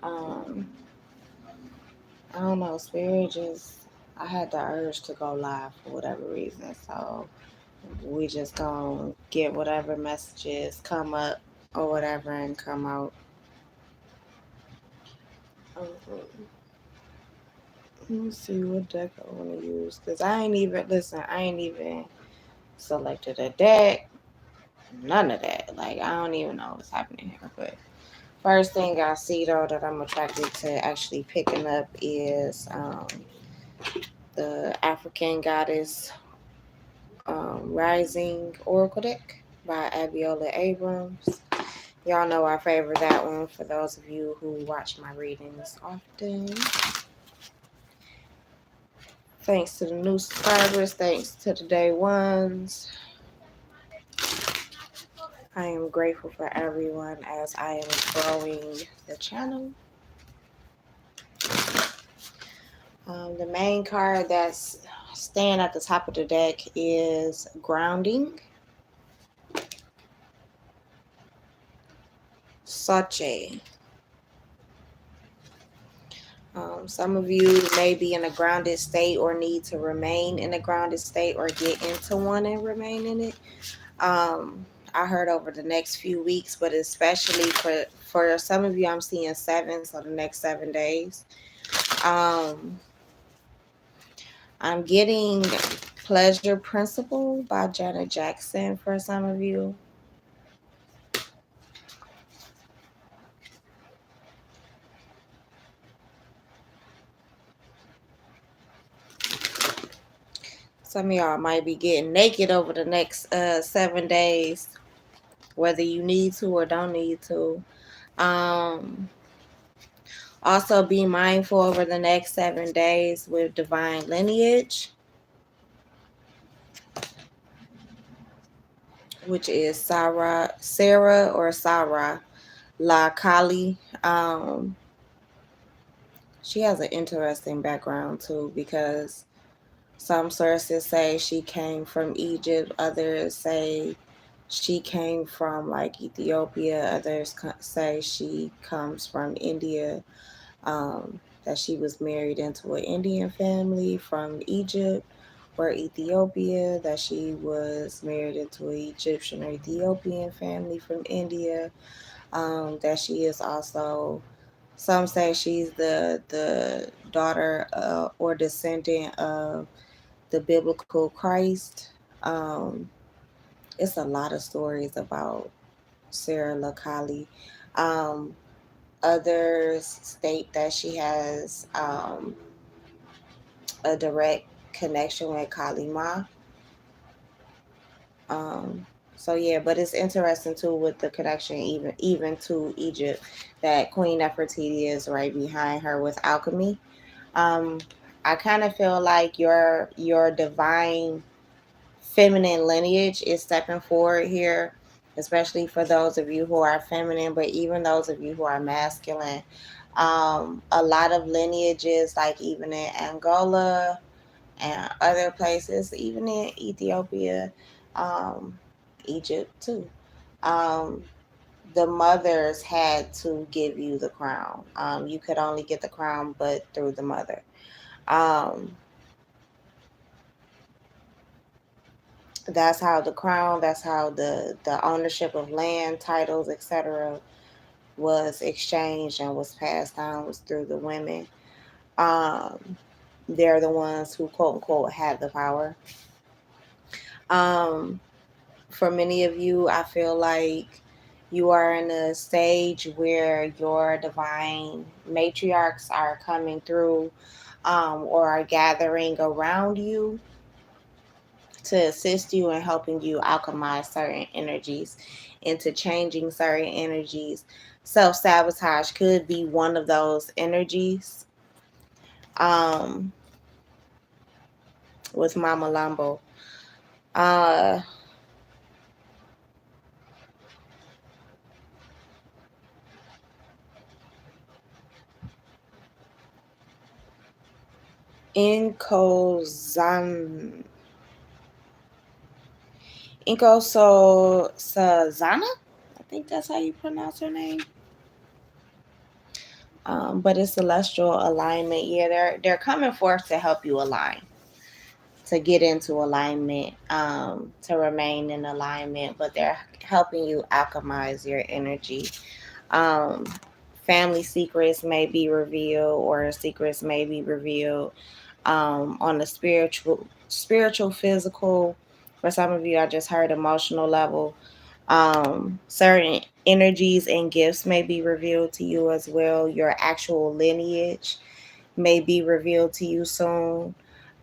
Um, I don't know, Spirit just, I had the urge to go live for whatever reason. So we just gonna get whatever messages come up or whatever and come out. Um, Let me see what deck I want to use. Because I ain't even, listen, I ain't even selected a deck. None of that. Like, I don't even know what's happening here. But first thing I see, though, that I'm attracted to actually picking up is the African Goddess Rising Oracle deck by Abiola Abrams. Y'all know I favor that one for those of you who watch my readings often. Thanks to the new subscribers. Thanks to the day ones. I am grateful for everyone as I am growing the channel. The main card that's staying at the top of the deck is Grounding. Sache. Some of you may be in a grounded state or need to remain in a grounded state or get into one and remain in it. I heard over the next few weeks, but especially for some of you, I'm seeing 7, so the next 7 days. I'm getting Pleasure Principle by Janet Jackson for some of you. Some of y'all might be getting naked over the next 7 days, whether you need to or don't need to. Also, be mindful over the next 7 days with divine lineage, which is Sarah or Sarah La Kali. She has an interesting background too, because some sources say she came from Egypt, others say she came from like Ethiopia, others say she comes from India, that she was married into an Indian family from Egypt or Ethiopia, that she was married into an Egyptian or Ethiopian family from India, that she is also, some say she's the daughter or descendant of the biblical Christ. Um, it's a lot of stories about Sarah Lakali. Um, Others state that she has a direct connection with Kali Ma. So yeah, but it's interesting too with the connection even to Egypt, that Queen Nefertiti is right behind her with alchemy. Um, I kind of feel like your divine feminine lineage is stepping forward here, especially for those of you who are feminine, but even those of you who are masculine. A lot of lineages, like even in Angola and other places, even in Ethiopia, um, Egypt too. Um, the mothers had to give you the crown. You could only get the crown, but through the mother. Um, that's how the crown, that's how the ownership of land, titles, etc. was exchanged and was passed down, was through the women. Um, they're the ones who quote unquote had the power. Um, for many of you, I feel like you are in a stage where your divine matriarchs are coming through, or are gathering around you to assist you in helping you alchemize certain energies into changing certain energies. Self-sabotage could be one of those energies. Um, with Mama Lambo. Uh, Inko Sazana? I think that's how you pronounce her name. But it's celestial alignment. Yeah, they're coming forth to help you align, to get into alignment, to remain in alignment. But they're helping you alchemize your energy. Um, Family secrets may be revealed, or secrets may be revealed on the spiritual, physical. For some of you, I just heard emotional level. Certain energies and gifts may be revealed to you as well. Your actual lineage may be revealed to you soon,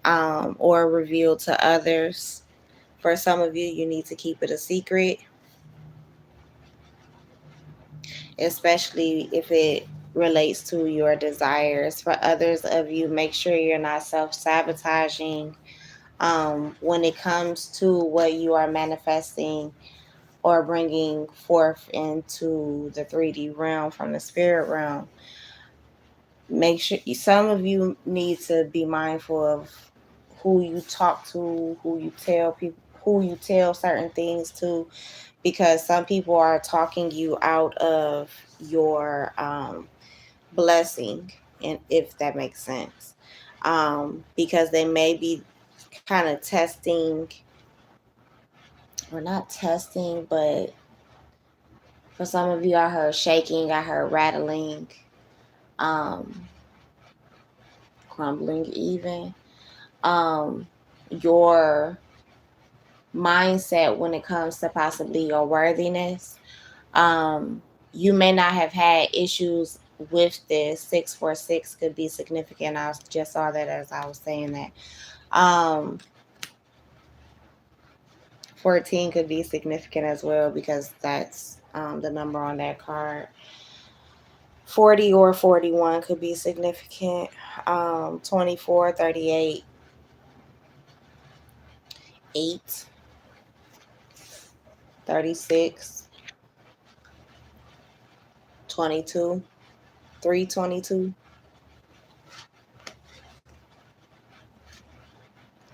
or revealed to others. For some of you, you need to keep it a secret, especially if it relates to your desires. For others of you, make sure you're not self sabotaging when it comes to what you are manifesting or bringing forth into the 3D realm from the spirit realm. Make sure some of you need to be mindful of who you talk to, who you tell people, who you tell certain things to, because some people are talking you out of your blessing, and if that makes sense, because they may be kind of testing, or not testing, but for some of you, I heard shaking, I heard rattling, um, crumbling, even um, your mindset when it comes to possibly your worthiness. Um, you may not have had issues with this. 646 could be significant. I just saw that as I was saying that. 14 could be significant as well, because that's the number on that card. 40 or 41 could be significant. 24, 38, 8, 36, 22, 322,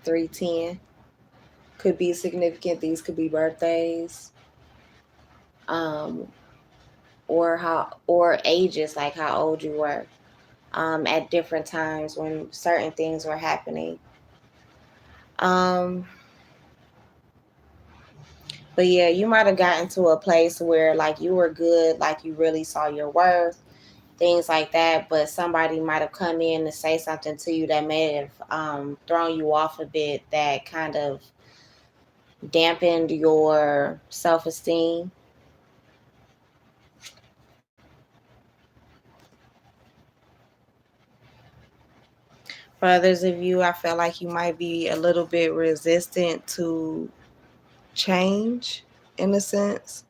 310 could be significant. These could be birthdays, um, or ages, like how old you were at different times when certain things were happening. Um, but yeah, you might have gotten to a place where like you were good, like you really saw your worth, things like that. But somebody might have come in to say something to you that may have thrown you off a bit, that kind of dampened your self esteem. For others of you, I feel like you might be a little bit resistant to change, in a sense.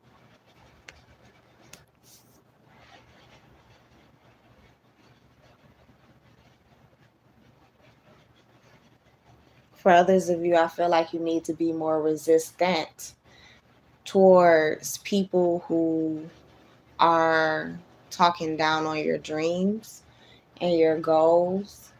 For others of you, I feel like you need to be more resistant towards people who are talking down on your dreams and your goals.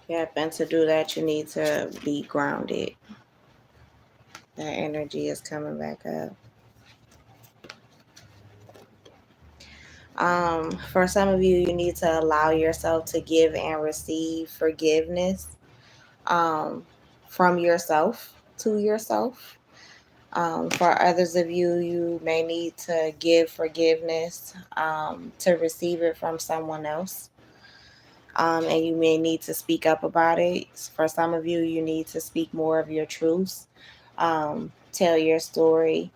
Yep, and to do that, you need to be grounded. That energy is coming back up. For some of you, you need to allow yourself to give and receive forgiveness um, from yourself to yourself. For others of you, you may need to give forgiveness to receive it from someone else. And you may need to speak up about it. For some of you, you need to speak more of your truths, tell your story.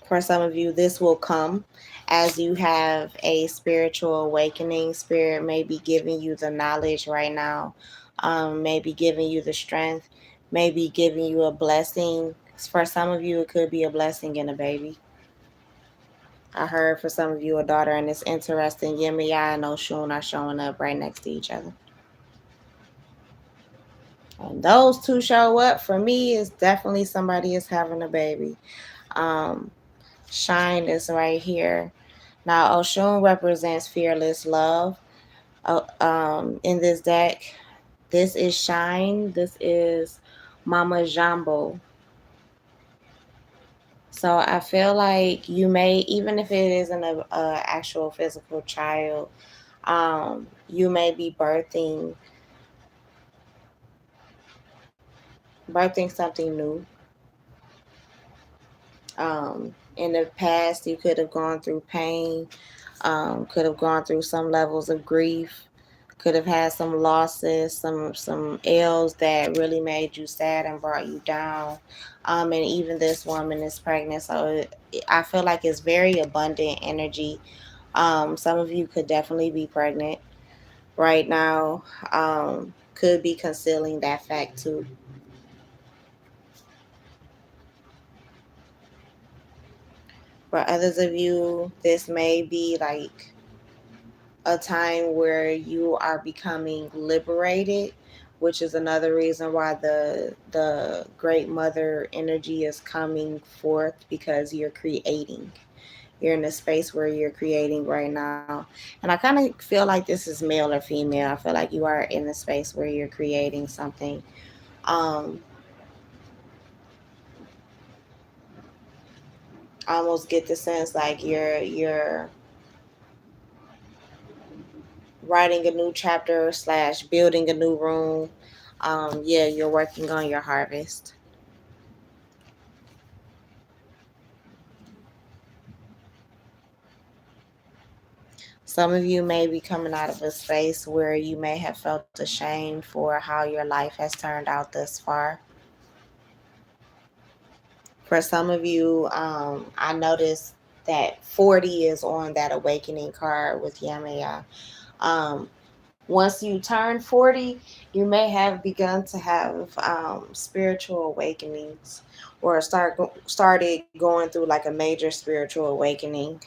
For some of you, this will come as you have a spiritual awakening. Spirit may be giving you the knowledge right now, maybe giving you the strength, maybe giving you a blessing. For some of you, it could be a blessing in a baby. I heard for some of you a daughter, and it's interesting. Yemaya and Oshun are showing up right next to each other. And those two show up for me is definitely somebody is having a baby. Um, Shine is right here. Now, Oshun represents fearless love. In this deck, this is Shine. This is Mama Jambo. So I feel like you may, even if it isn't a actual physical child, you may be birthing something new. In the past, you could have gone through pain, could have gone through some levels of grief, could have had some losses, some ills that really made you sad and brought you down. And even this woman is pregnant, so I feel like it's very abundant energy. Some of you could definitely be pregnant right now. Could be concealing that fact too. For others of you, this may be like a time where you are becoming liberated, which is another reason why the great mother energy is coming forth, because you're creating. You're in a space where you're creating right now. And I kind of feel like this is male or female. I feel like you are in a space where you're creating something. Um I almost get the sense like you're writing a new chapter slash building a new room. Yeah, you're working on your harvest. Some of you may be coming out of a space where you may have felt ashamed for how your life has turned out thus far. For some of you, I noticed that 40 is on that awakening card with Yamaya. Once you turn 40, you may have begun to have spiritual awakenings, or started going through like a major spiritual awakening.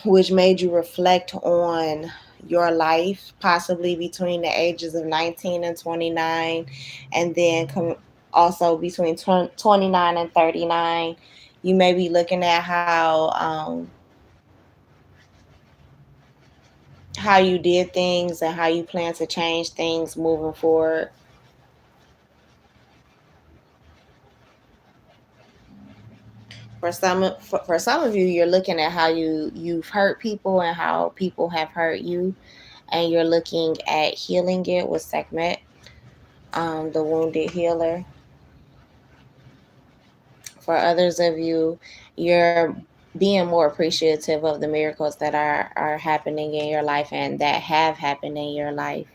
Which made you reflect on your life, possibly between the ages of 19 and 29, and then also between 29 and 39. You may be looking at how you did things and how you plan to change things moving forward. For some of you, you're looking at how you've hurt people and how people have hurt you, and you're looking at healing it with Sekhmet, the wounded healer. For others of you, you're being more appreciative of the miracles that are happening in your life and that have happened in your life.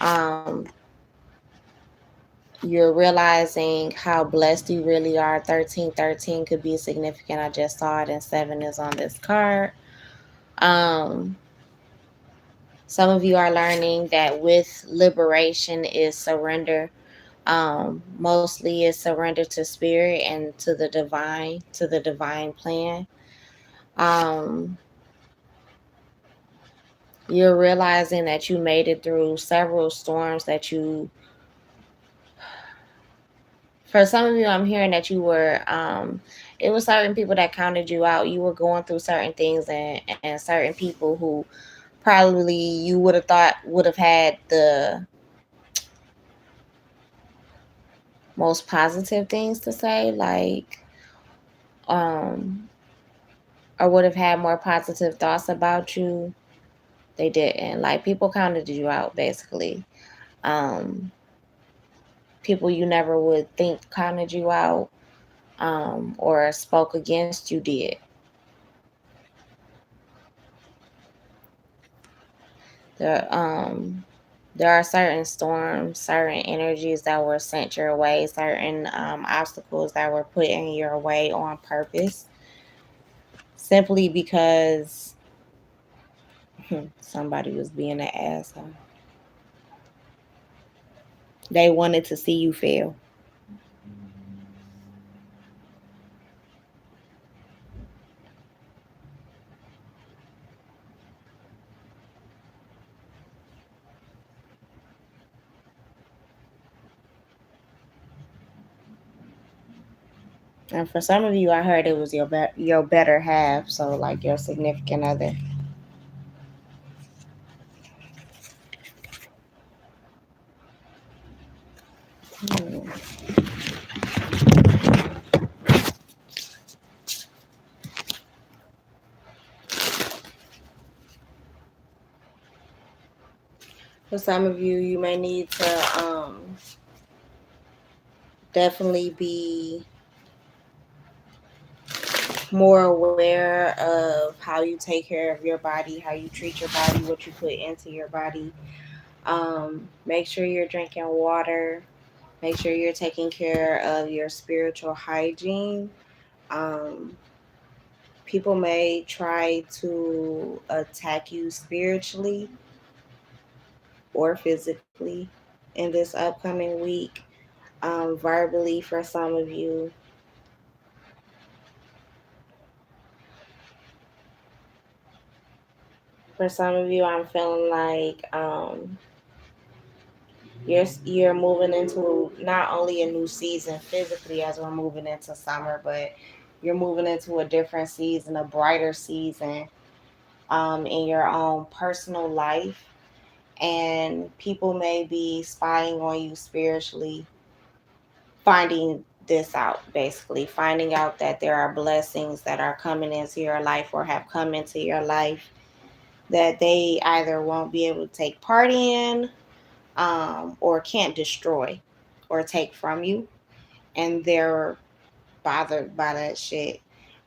Um, you're realizing how blessed you really are. 1313 could be significant. I just saw it, and 7 is on this card. Um, some of you are learning that with liberation is surrender. Mostly is surrender to spirit and to the divine plan. Um, you're realizing that you made it through several storms that you, for some of you, I'm hearing that you were, it was certain people that counted you out. You were going through certain things, and certain people who probably you would have thought would have had the most positive things to say, like, um, or would have had more positive thoughts about you. They didn't. Like, people counted you out, basically. Um, people you never would think counted you out, or spoke against you did. There, there are certain storms, certain energies that were sent your way, certain obstacles that were put in your way on purpose, simply because somebody was being an asshole. They wanted to see you fail. And for some of you, I heard it was your better half, so like your significant other. Hmm. For some of you, you may need to definitely be more aware of how you take care of your body, how you treat your body, what you put into your body. Make sure you're drinking water. Make sure you're taking care of your spiritual hygiene. Um, People may try to attack you spiritually or physically in this upcoming week, verbally for some of you. For some of you, I'm feeling like you're moving into not only a new season physically as we're moving into summer, but you're moving into a different season, a brighter season in your own personal life. And people may be spying on you spiritually, finding this out, basically finding out that there are blessings that are coming into your life or have come into your life that they either won't be able to take part in, or can't destroy or take from you, and they're bothered by that shit.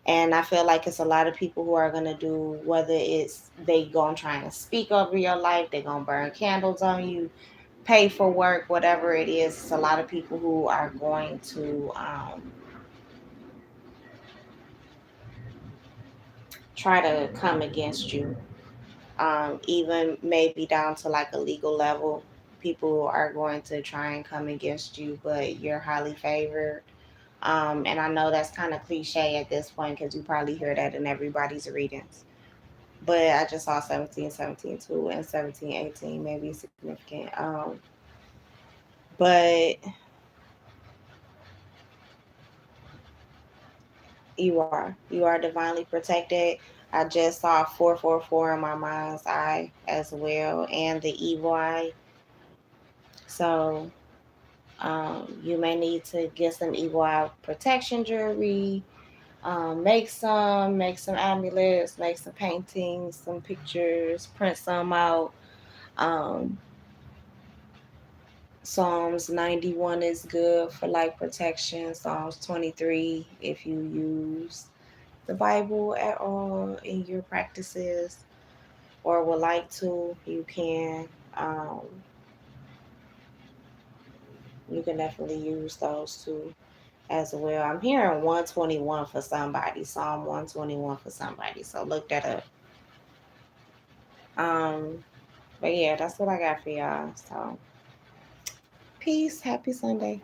And I feel like it's a lot of people who are gonna do, whether it's they gonna try and speak over your life, they gonna burn candles on you, pay for work, whatever it is. It's a lot of people who are going to try to come against you, even maybe down to like a legal level. People are going to try and come against you, but you're highly favored. And I know that's kind of cliche at this point because you probably hear that in everybody's readings. But I just saw 1717 too, and 1718 maybe significant. But you are divinely protected. I just saw 444 in my mind's eye as well, and the evil eye. So you may need to get some evil eye protection jewelry. Make some amulets, make some paintings, some pictures, print some out. Um, Psalms 91 is good for like protection. Psalms 23, if you use the Bible at all in your practices or would like to, Um, you can definitely use those too as well. I'm hearing 121 for somebody, Psalm 121 for somebody. So look that up. Um, but yeah, that's what I got for y'all. So peace. Happy Sunday.